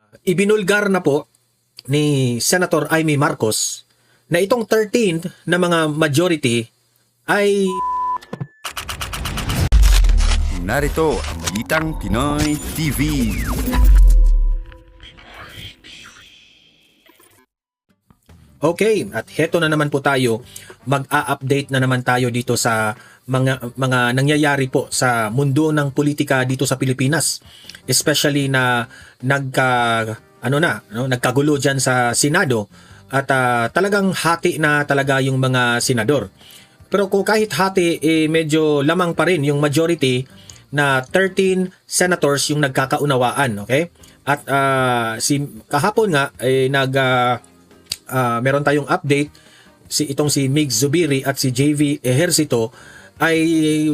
Ibinulgar na po ni Senator Amy Marcos na itong 13 na mga majority ay Narito ang Balitang Pinoy TV. okay, at heto na naman po tayo, mag-a-update na naman tayo dito sa mga nangyayari po sa mundo ng politika dito sa Pilipinas. Especially na nagkagulo diyan sa Senado at talagang hati na talaga yung mga senador. Pero kung kahit hati, medyo lamang pa rin yung majority na 13 senators yung nagkakaunawaan, okay? At kahapon nga meron tayong update, itong si Mig Zubiri at si JV Ejercito ay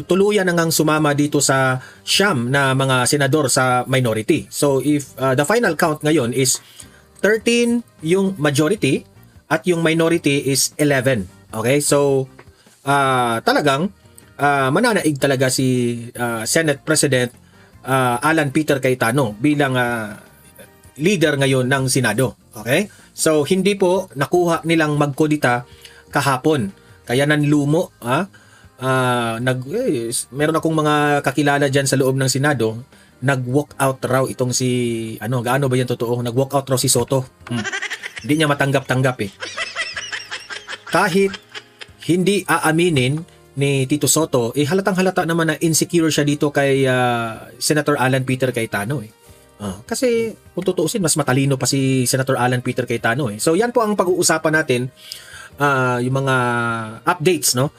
tuluyan nang sumama dito sa siyam na mga senador sa minority. So if the final count ngayon is 13 yung majority at yung minority is 11. Okay? So talagang mananaig talaga si Senate President Alan Peter Cayetano bilang leader ngayon ng Senado. Okay? So hindi po nakuha nilang magkodita kahapon. Kaya nanlumo, meron akong mga kakilala diyan sa loob ng Senado, nag-walk out raw itong si gaano ba 'yan totoo? Nag-walk out raw si Soto. Hindi niya matanggap-tanggap eh. Kahit hindi aaminin ni Tito Soto, halatang-halata naman na insecure siya dito kay Senator Alan Peter Cayetano eh. Kasi kung tutuusin, mas matalino pa si Senator Alan Peter Cayetano eh. So yan po ang pag-uusapan natin, yung mga updates, no?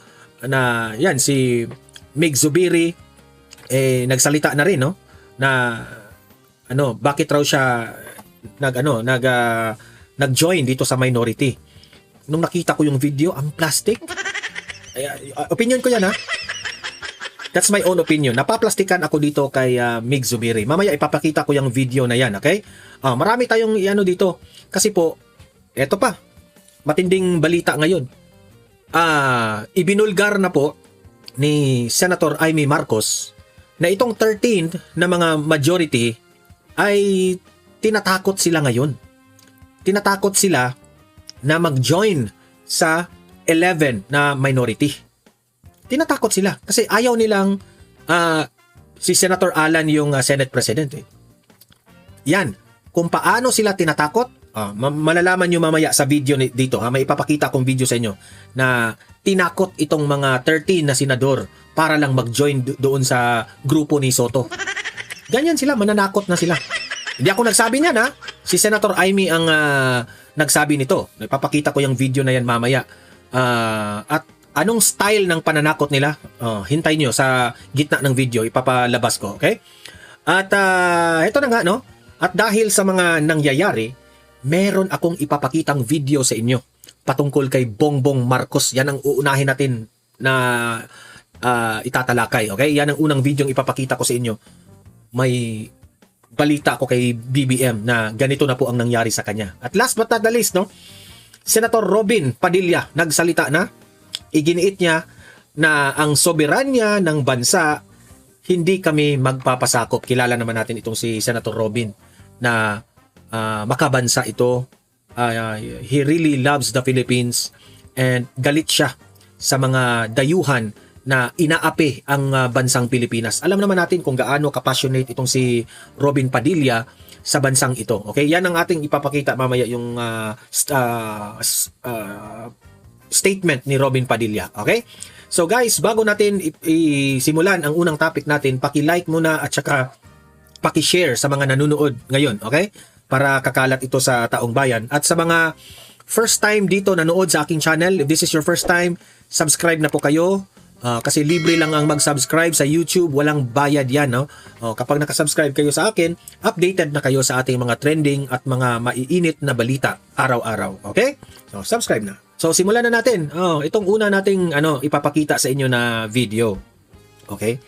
Na yan, si Mig Zubiri nagsalita na rin, no? Na bakit raw siya nag-join dito sa minority. Nung nakita ko yung video, ang plastic. Opinion ko yan, ha? That's my own opinion. Napaplastikan ako dito kay Mig Zubiri. Mamaya ipapakita ko yung video na yan, okay? Marami tayong dito. Kasi po, eto pa, matinding balita ngayon. Ibinulgar na po ni Senator Amy Marcos na itong 13 na mga majority ay tinatakot sila ngayon. Tinatakot sila na mag-join sa 11 na minority. Tinatakot sila kasi ayaw nilang si Senator Alan yung Senate President eh. Yan, kung paano sila tinatakot, malalaman nyo mamaya sa video dito, may ipapakita kong video sa inyo na tinakot itong mga 13 na senador para lang mag-join doon sa grupo ni Soto. Ganyan sila, mananakot na sila. Hindi ako nagsabi niyan, ha? Si Senator Amy ang nagsabi nito. Ipapakita ko yung video na yan mamaya. At anong style ng pananakot nila? Hintayin nyo sa gitna ng video, ipapalabas ko, okay? At ito na nga, no? At dahil sa mga nangyayari, meron akong ipapakitang video sa inyo patungkol kay Bongbong Marcos. Yan ang uunahin natin na itatalakay, okay? Yan ang unang video ipapakita ko sa inyo. May balita ko kay BBM na ganito na po ang nangyari sa kanya. At last but not the least, no? Senator Robin Padilla nagsalita na. Iginiit niya na ang soberanya ng bansa, hindi kami magpapasakop. Kilala naman natin itong si Senator Robin na makabansa ito. He really loves the Philippines and galit siya sa mga dayuhan na inaapi ang bansang Pilipinas. Alam naman natin kung gaano ka-passionate itong si Robin Padilla sa bansang ito. Okay, yan ang ating ipapakita mamaya, yung statement ni Robin Padilla. Okay? So guys, bago natin isimulan ang unang topic natin, paki-like muna at saka paki-share sa mga nanonood ngayon, okay? Para kakalat ito sa taong bayan. At sa mga first time dito nanood sa aking channel, if this is your first time, subscribe na po kayo. Kasi libre lang ang mag-subscribe sa YouTube, walang bayad yan, no? Kapag nakasubscribe kayo sa akin, updated na kayo sa ating mga trending at mga maiinit na balita araw-araw, okay? So subscribe na. So simulan na natin. Itong una nating ipapakita sa inyo na video. Okay?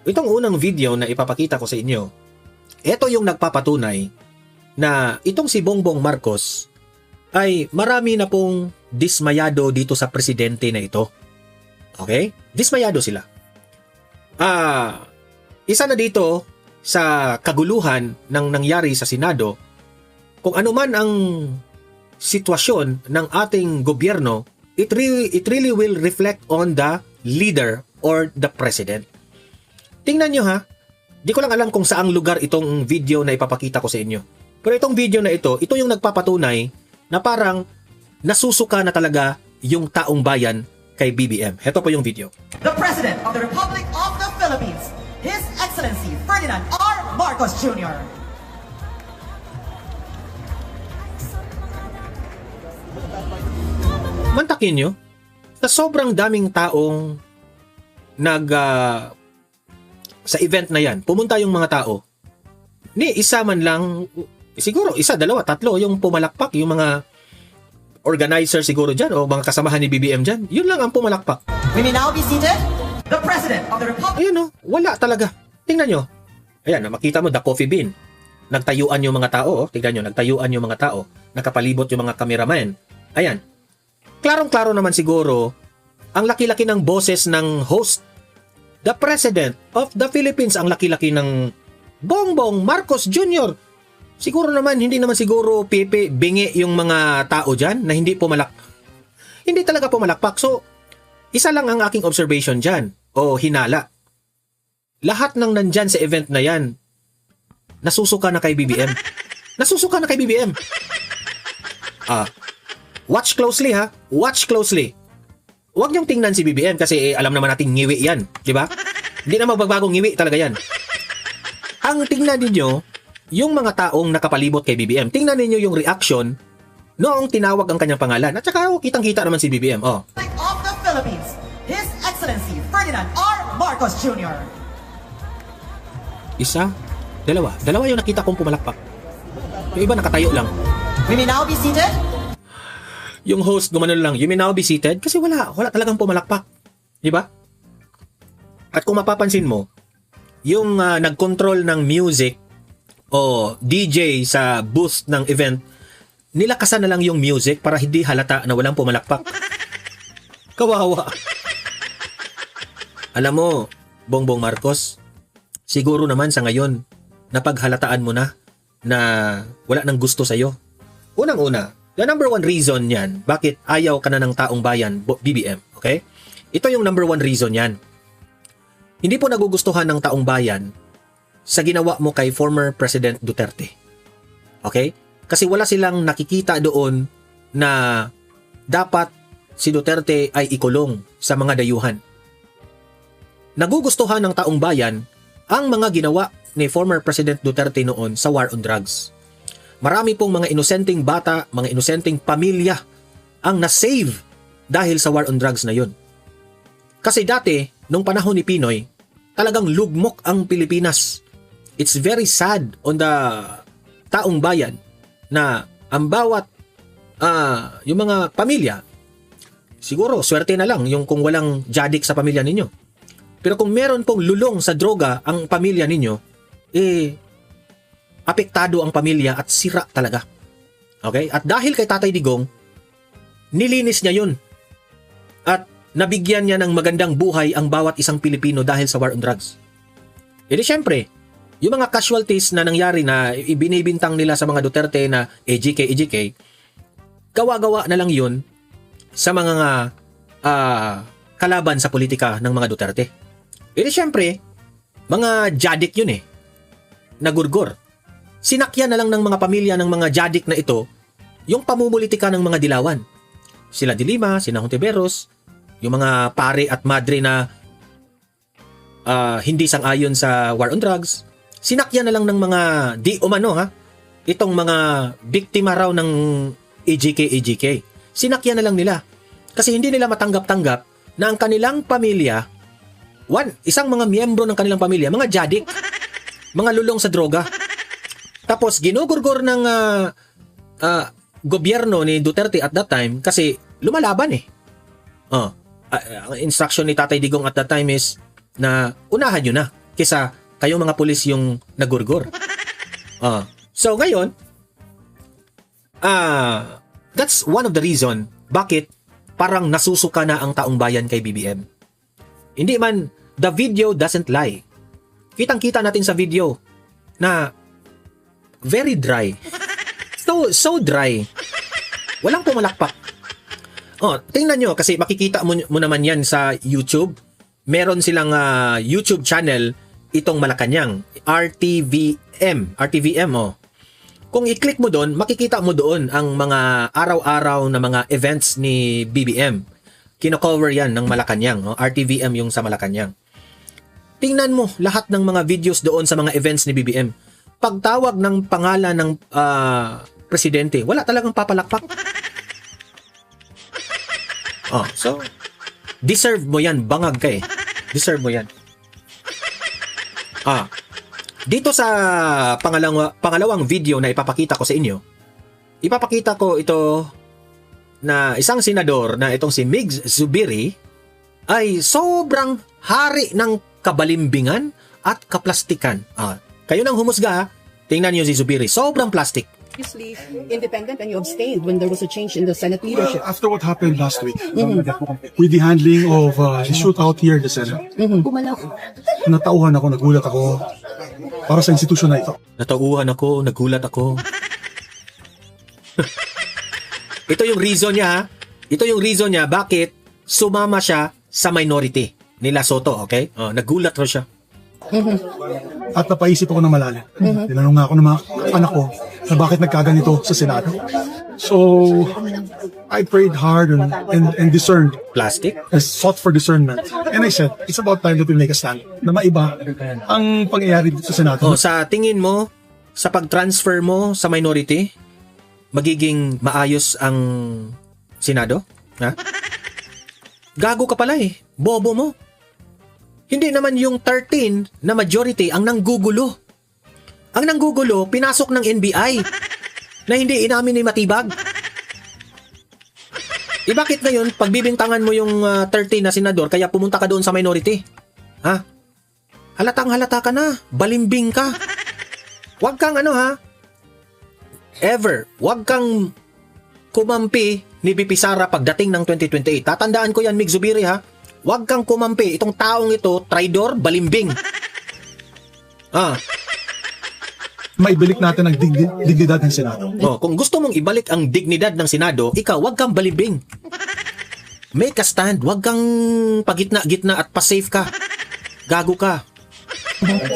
Itong unang video na ipapakita ko sa inyo, ito yung nagpapatunay na itong si Bongbong Marcos ay marami na pong dismayado dito sa presidente na ito. Okay? Dismayado sila. Isa na dito sa kaguluhan ng nangyari sa Senado kung ano man ang sitwasyon ng ating gobyerno, it really will reflect on the leader or the president. Tingnan nyo ha, di ko lang alam kung saang lugar itong video na ipapakita ko sa inyo. Pero itong video na ito yung nagpapatunay na parang nasusuka na talaga yung taong bayan kay BBM. Ito po yung video. The President of the Republic of the Philippines, His Excellency Ferdinand R. Marcos Jr. Mantakin nyo, sa sobrang daming taong sa event na yan, pumunta yung mga tao, ni isa man lang, siguro isa, dalawa, tatlo, yung pumalakpak, yung mga organizer siguro dyan, o mga kasamahan ni BBM dyan, yun lang ang pumalakpak. We may now be seated. The President of the Republic. Ayan o, wala talaga. Tingnan nyo. Ayan, makita mo, the coffee bean. Nagtayuan yung mga tao, tingnan nyo, nagtayuan yung mga tao, nakapalibot yung mga cameraman. Ayan. Klarong-klaro naman siguro, ang laki-laki ng boses ng host, the President of the Philippines, ang laki-laki ng Bongbong Marcos Jr. Siguro naman, hindi naman siguro bingi yung mga tao dyan na hindi hindi talaga pumalakpak. So, isa lang ang aking observation dyan, o hinala. Lahat ng nandyan sa event na yan, nasusuka na kay BBM. Nasusuka na kay BBM. Watch closely ha. Watch closely. Huwag niyong tingnan si BBM kasi alam naman natin ngiwi yan. Di ba? Hindi na magbagong ngiwi talaga yan. Ang tingnan ninyo, yung mga taong nakapalibot kay BBM, tingnan ninyo yung reaction noong tinawag ang kanyang pangalan. At saka kitang-kita naman si BBM. Of the Philippines, His Excellency Ferdinand R. Marcos Jr. Isa, dalawa. Dalawa yung nakita kong pumalakpak. Yung iba nakatayo lang. We may now be seated. Yung host gumanon lang, you may now be seated kasi wala talagang pumalakpak. Di ba? At kung mapapansin mo, yung nag-control ng music o DJ sa booth ng event, nilakasan na lang yung music para hindi halata na walang pumalakpak. Kawawa. Alam mo, Bongbong Marcos, siguro naman sa ngayon, napaghalataan mo na wala nang gusto sa'yo. Unang-una, the number one reason yan, bakit ayaw ka na ng taong bayan, BBM, okay? Ito yung number one reason yan. Hindi po nagugustuhan ng taong bayan sa ginawa mo kay former President Duterte. Okay? Kasi wala silang nakikita doon na dapat si Duterte ay ikulong sa mga dayuhan. Nagugustuhan ng taong bayan ang mga ginawa ni former President Duterte noon sa war on drugs. Marami pong mga inosenteng bata, mga inosenteng pamilya ang na-save dahil sa war on drugs na yun. Kasi dati, nung panahon ni Pinoy, talagang lugmok ang Pilipinas. It's very sad on the taong bayan na ang bawat yung mga pamilya, siguro swerte na lang yung kung walang jadik sa pamilya ninyo. Pero kung meron pong lulong sa droga ang pamilya ninyo, apektado ang pamilya at sira talaga. Okay? At dahil kay Tatay Digong, nilinis niya yun. At nabigyan niya ng magandang buhay ang bawat isang Pilipino dahil sa war on drugs. E di syempre, yung mga casualties na nangyari na ibinibintang nila sa mga Duterte na EJK, gawa-gawa na lang yun sa mga kalaban sa politika ng mga Duterte. E di syempre, mga jadik yun nagurgur. Sinakyan na lang ng mga pamilya ng mga jadik na ito yung pamumulitika ng mga dilawan. Sila De Lima, sina Hontiveros, yung mga pare at madre na hindi sang-ayon sa war on drugs. Sinakyan na lang ng mga itong mga biktima raw ng EJK. Sinakyan na lang nila. Kasi hindi nila matanggap-tanggap na ang kanilang pamilya, isang mga miyembro ng kanilang pamilya, mga jadik, mga lulong sa droga. Tapos ginugurgor ng gobyerno ni Duterte at that time kasi lumalaban ang instruction ni Tatay Digong at that time is na unahan nyo na kaysa kayong mga pulis yung nagurgor. So ngayon, that's one of the reason bakit parang nasusuka na ang taong bayan kay BBM. Hindi man, the video doesn't lie. Kitang-kita natin sa video na very dry. So So dry. Walang pumalakpak. Oh, tingnan nyo kasi makikita mo naman yan sa YouTube. Meron silang YouTube channel itong Malacanang, RTVM oh. Kung i-click mo doon, makikita mo doon ang mga araw-araw na mga events ni BBM. Kino-cover yan ng Malacanang, oh. RTVM yung sa Malacanang. Tingnan mo lahat ng mga videos doon sa mga events ni BBM. Pagtawag ng pangalan ng presidente, wala talagang papalakpak. Oh, so deserve mo yan, bangag ka eh. Deserve mo yan. Dito sa pangalawang video na ipapakita ko sa inyo, ipapakita ko ito na isang senador na itong si Migs Zubiri ay sobrang hari ng kabalimbingan at kaplastikan. Kayo nang humusga ha. Tingnan niyo si Zubiri, sobrang plastic. Obviously independent and you abstained when there was a change in the Senate leadership. After what happened last week, with the handling of the shootout here in the Senate, natauhan ako, nagulat ako para sa institusyon na ito. Natauhan ako, nagulat ako. Ito yung reason niya ha. Ito yung reason niya bakit sumama siya sa minority nila Soto, okay? Nagulat ro siya. At napaisip ako na malalim. Tinanong nga ako ng mga anak ko na bakit nagkaganito sa Senado. So, I prayed hard and discerned. Plastic? I sought for discernment. And I said, it's about time that we make a stand na maiba ang pangyayari dito sa Senado. Sa tingin mo, sa pag-transfer mo sa minority, magiging maayos ang Senado? Ha? Gago ka pala eh. Bobo mo. Hindi naman yung 13 na majority ang nanggugulo. Ang nanggugulo, pinasok ng NBI na hindi inamin ni Matibag. Bakit ngayon, pagbibintangan mo yung 13 na senador, kaya pumunta ka doon sa minority? Ha? Halatang halata ka na. Balimbing ka. Huwag kang huwag kang kumampi ni BP Sara pagdating ng 2028. Tatandaan ko yan, Mig Zubiri ha. Huwag kang kumampi. Itong taong ito, traidor, balimbing. Maibalik natin ang dignidad ng Senado. Kung gusto mong ibalik ang dignidad ng Senado, ikaw, huwag kang balimbing. Make a stand. Huwag kang pagitna-gitna at pa-safe ka. Gago ka.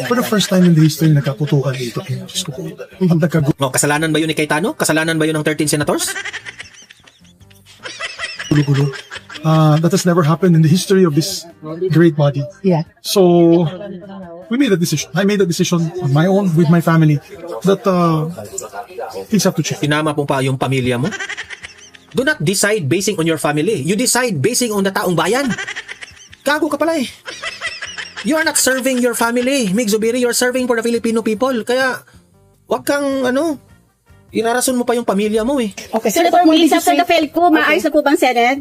For the first time in the history, nagkaputukan dito. Diyos ko po. Ang Kasalanan ba yun ni Cayetano? Kasalanan ba yun ng 13 senators? nagkagulo-gulo. That has never happened in the history of this great body. Yeah. So, we made a decision. I made a decision on my own with my family that things have to change. Tinama po pa yung pamilya mo? Do not decide basing on your family. You decide basing on the taong bayan. Gago ka pala eh. You are not serving your family, Mig Zubiri. You are serving for the Filipino people. Kaya, wag kang, irarason mo pa yung pamilya mo eh. Okay, Senator, muli sa the Felco, maayos na po bang Senate?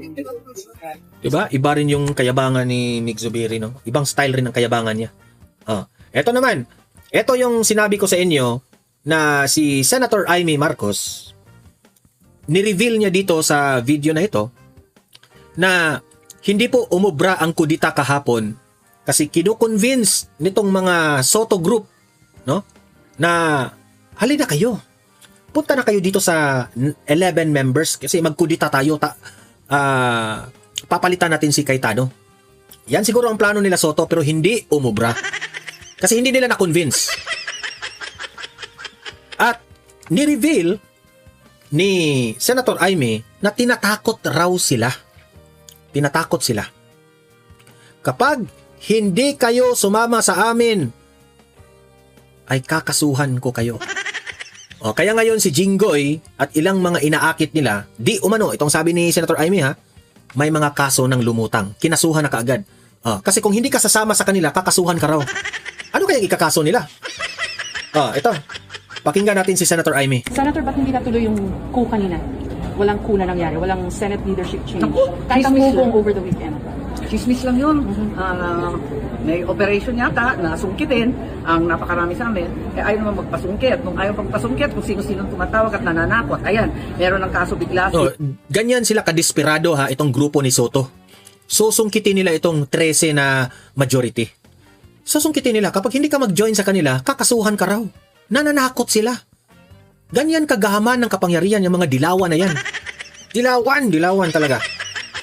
Diba? Iba rin yung kayabangan ni Mig Zubiri, no? Ibang style rin ng kayabangan niya. Eto naman. Eto yung sinabi ko sa inyo na si Senator Amy Marcos, ni-reveal niya dito sa video na ito na hindi po umubra ang kudita kahapon kasi kinukonvince nitong mga Soto group, no? Na halina kayo. Punta na kayo dito sa 11 members kasi magkudita tayo. Papalitan natin si Cayetano. Yan siguro ang plano nila Soto pero hindi umubra. Kasi hindi nila na-convince. At ni-reveal ni Senator Amy na tinatakot raw sila. Tinatakot sila. Kapag hindi kayo sumama sa amin, ay kakasuhan ko kayo. Kaya ngayon si Jinggoy at ilang mga inaakit nila, di umano, itong sabi ni Senator Amy ha, may mga kaso ng lumutang. Kinasuhan na kaagad. Kasi kung hindi ka sasama sa kanila, kakasuhan ka raw. Ano kayang ikakaso nila? Ito. Pakinggan natin si Senator Amy. Senator, ba't hindi natuloy yung coup kanina? Walang coup na nangyari. Walang Senate leadership change. Kahit ang Chismis move lang. over the weekend. Chismis lang yun. May operation yata na sungkitin ang napakarami sa amin. Ayaw naman magpasungkit. Kung ayaw magpasungkit, kung sino-sino tumatawag at nananakot. Ayan, meron ng kaso bigla. Ganyan sila kadesperado ha, itong grupo ni Soto. Susungkitin nila itong 13 na majority. Susungkitin nila, kapag hindi ka mag-join sa kanila, kakasuhan ka raw. Nananakot sila. Ganyan kagahaman ng kapangyarihan yung mga dilawan na yan. Dilawan talaga.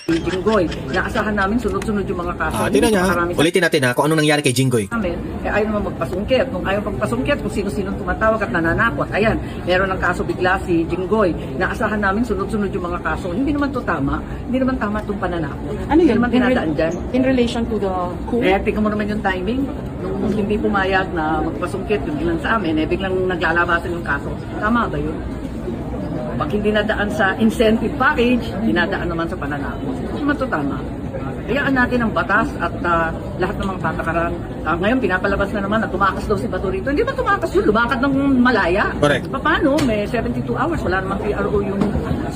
Jinggoy, naasahan namin sunod-sunod yung mga kaso. Tingnan niya, Napakarami sa ulitin natin kung anong nangyari kay Jinggoy. namin, ayaw naman magpasungkit. Kung ayaw magpasungkit, kung sino-sino tumatawag at nananakot. Ayan, meron ng kaso bigla si Jinggoy. Naasahan namin sunod-sunod yung mga kaso. Hindi naman to tama. Hindi naman tama itong pananakot. Ano Hindi yun? naman dinadaan dyan. In relation to the coup? Tingnan mo naman yung timing. Nung hindi pumayag na magpasungkit yung ilan sa amin, biglang naglalabasan yung kaso. Tama ba yun? Pag hindi nadaan sa incentive package, dinadaan naman sa pananakot. Hindi naman ito tama. Hayaan natin ang batas at lahat ng mga patakaran. Ngayon, pinapalabas na naman na tumakas daw si Bato rito. Hindi ba tumakas yun? Lumakad ng malaya. Correct. Paano? May 72 hours. Wala namang PRO yung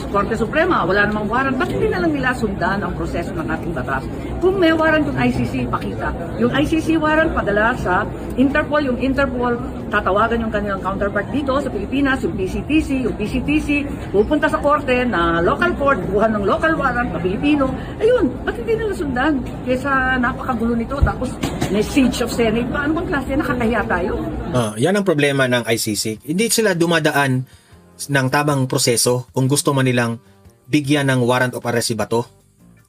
Korte Suprema. Wala namang warrant. Bakit hindi na lang nila sundan ang proseso ng ating batas? Kung may warrant yung ICC, pakita. Yung ICC warrant padala sa Interpol. Yung Interpol, tatawagan yung kanilang counterpart dito sa Pilipinas, yung PCTC, pupunta sa korte na local court, buhan ng local warrant na Pilipino. Ayun, ba't hindi nila sundan? Kesa napakagulo nito, tapos may siege of Senate pa. Ano bang klase? Nakakahiya tayo. Yan ang problema ng ICC. Hindi sila dumadaan ng tamang proseso kung gusto man nilang bigyan ng warrant of arrest si Bato.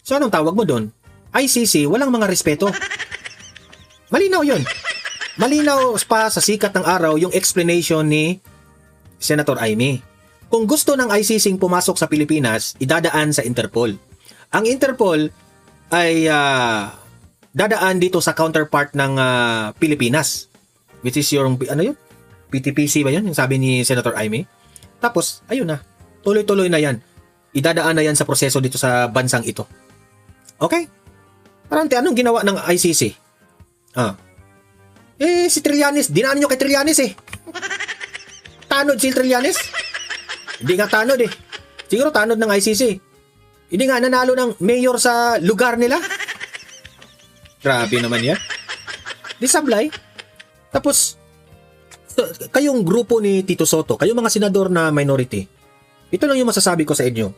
So anong tawag mo doon? ICC, walang mga respeto. Malinaw yun. Malinaw pa sa sikat ng araw yung explanation ni Senator Amy. Kung gusto ng ICC pumasok sa Pilipinas, idadaan sa Interpol. Ang Interpol ay dadaan dito sa counterpart ng Pilipinas. Which is yung, PTPC ba yun? Yung sabi ni Senator Amy. Tapos, ayun na. Tuloy-tuloy na yan. Idadaan na yan sa proseso dito sa bansang ito. Okay? Parante, anong ginawa ng ICC? Si Trillanes, dinaan nyo kay Trillanes eh. Tanod si Trillanes? Hindi nga tanod eh. Siguro tanod ng ICC. Hindi nga nanalo ng mayor sa lugar nila. Grabe naman yan. Di sablay. Tapos, kayong grupo ni Tito Soto, kayong mga senador na minority, ito lang yung masasabi ko sa inyo.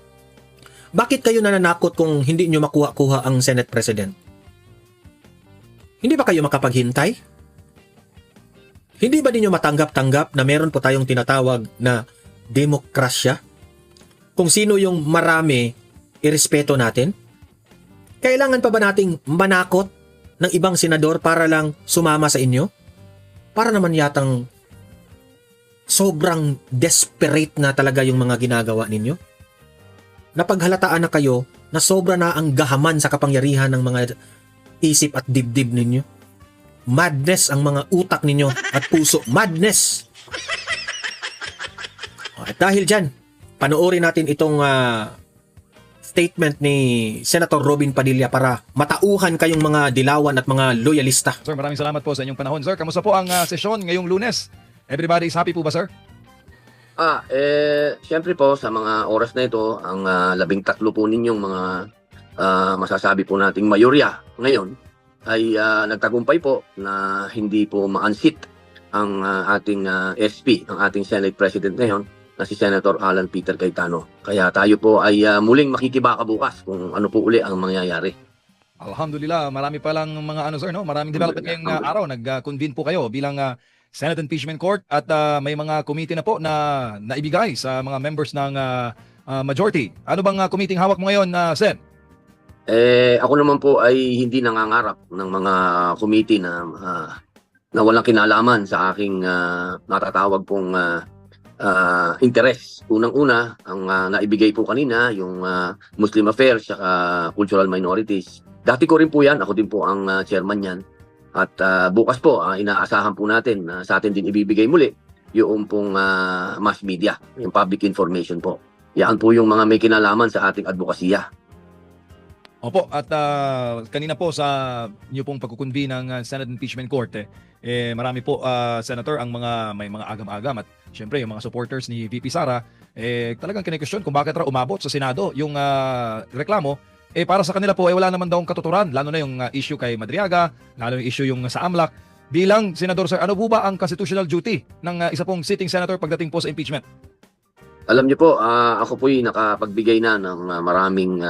Bakit kayo nananakot kung hindi nyo makuha-kuha ang Senate President? Hindi ba kayo makapaghintay? Hindi ba ninyo matanggap-tanggap na meron po tayong tinatawag na demokrasya? Kung sino yung marami, irespeto natin? Kailangan pa ba nating manakot ng ibang senador para lang sumama sa inyo? Para naman yatang sobrang desperate na talaga yung mga ginagawa ninyo? Napaghalataan na kayo na sobra na ang gahaman sa kapangyarihan ng mga isip at dibdib ninyo. Madness ang mga utak ninyo at puso. Madness! At dahil dyan, panoorin natin itong statement ni Senator Robin Padilla para matauhan kayong mga dilawan at mga loyalista. Sir, maraming salamat po sa inyong panahon. Sir, kamusta po ang sesyon ngayong Lunes? Everybody is happy po ba, sir? Siyempre po sa mga oras na ito, ang 13 po ninyong mga masasabi po nating mayorya ngayon ay nagtagumpay po na hindi po ma-unseat ang ating SP, ang ating Senate President ngayon na si Senator Alan Peter Cayetano. Kaya tayo po ay muling makikibaka bukas kung ano po uli ang mangyayari. Alhamdulillah, marami pa lang mga sir, no? Maraming development ngayong araw. Nag-convene po kayo bilang Senate Impeachment Court at may mga committee na po na naibigay sa mga members ng majority. Ano bang committee hawak mo ngayon, Sen? Ako naman po ay hindi nangangarap ng mga committee na walang kinalaman sa aking natatawag pong interes. Unang-una, ang naibigay po kanina, yung Muslim Affairs at Cultural Minorities. Dati ko rin po yan, ako din po ang chairman yan. At bukas po, inaasahan po natin na sa atin din ibibigay muli yung pong mass media, yung public information po. Yan po yung mga may kinalaman sa ating advokasya. Opo, at kanina po sa inyo pong pagkukunbi ng Senate Impeachment Court, marami po, Senator, ang may mga agam-agam at syempre yung mga supporters ni VP Sara, talagang kine-question kung bakit umabot sa Senado yung reklamo. Para sa kanila po, wala naman daw katuturan, lalo na yung issue kay Madriaga, lalo yung issue yung sa AMLAC. Bilang Senador, sir, ano po ba ang constitutional duty ng isa pong sitting senator pagdating po sa impeachment? Alam niyo po, ako po'y nakapagbigay na ng maraming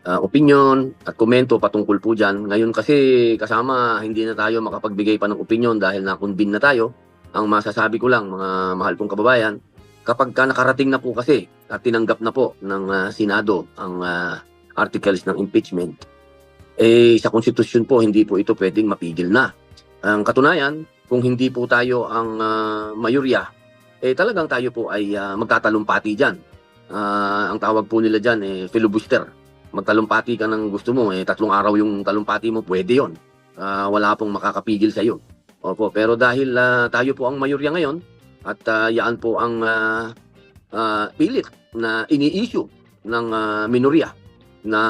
opinion at komento patungkol po dyan. Ngayon kasi kasama hindi na tayo makapagbigay pa ng opinion dahil na-convene na tayo. Ang masasabi ko lang, mga mahal kong kababayan, kapag ka nakarating na po kasi at tinanggap na po ng Senado ang articles ng impeachment, sa konstitusyon po, hindi po ito pwedeng mapigil na. Ang katunayan, kung hindi po tayo ang mayorya, talagang tayo po ay magtatalumpati dyan. Ang tawag po nila dyan, filibuster. Magtalumpati ka ng gusto mo, 3 araw yung talumpati mo, pwede yon. Wala pong makakapigil sa iyo. Opo, pero dahil tayo po ang mayorya ngayon, at yaan po ang pilit na ini-issue ng minorya, na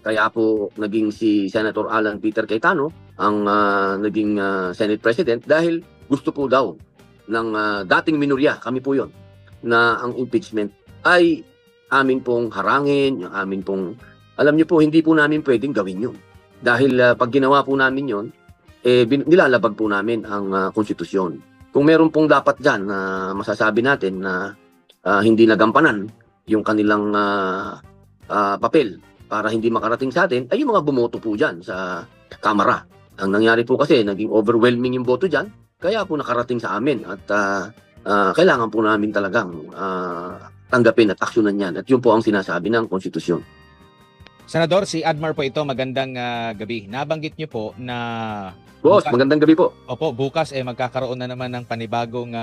kaya po naging si Senator Alan Peter Cayetano ang naging Senate President dahil gusto po daw ng dating minorya, kami po yon, na ang impeachment ay amin pong harangin, yung amin pong, alam niyo po, hindi po namin pwedeng gawin yun. Dahil pag ginawa po namin yun, nilalabag po namin ang konstitusyon. Kung meron pong dapat dyan na masasabi natin na hindi nagampanan yung kanilang papel para hindi makarating sa atin, ay yung mga bumoto po dyan sa Kamara. Ang nangyari po kasi, naging overwhelming yung boto dyan, kaya po nakarating sa amin at kailangan po namin talagang tanggapin at aksyonan yan. At yun po ang sinasabi ng konstitusyon. Senador, si Admar po ito, magandang gabi. Nabanggit niyo po na... Boss, magandang gabi po. Opo, bukas magkakaroon na naman ng panibagong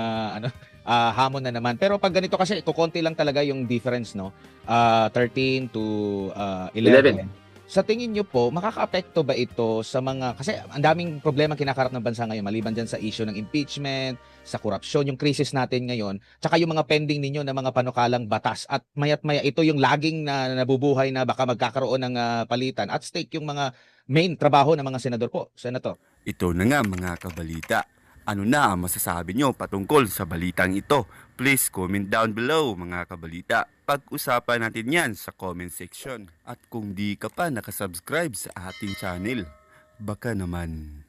hamon na naman. Pero pag ganito kasi, kukonti lang talaga yung difference, no? 13 to 11. Sa tingin niyo po, makaka-apekto ba ito sa mga... Kasi ang daming problema kinakarap ng bansa ngayon, maliban dyan sa issue ng impeachment, sa korupsyon, yung crisis natin ngayon, tsaka yung mga pending ninyo na mga panukalang batas. At mayat maya, ito yung laging na nabubuhay na baka magkakaroon ng palitan. At stake yung mga main trabaho ng mga senador po, Senator. Ito na nga mga kabalita. Ano na ang masasabi nyo patungkol sa balitang ito? Please comment down below mga kabalita. Pag-usapan natin yan sa comment section. At kung di ka pa nakasubscribe sa ating channel, baka naman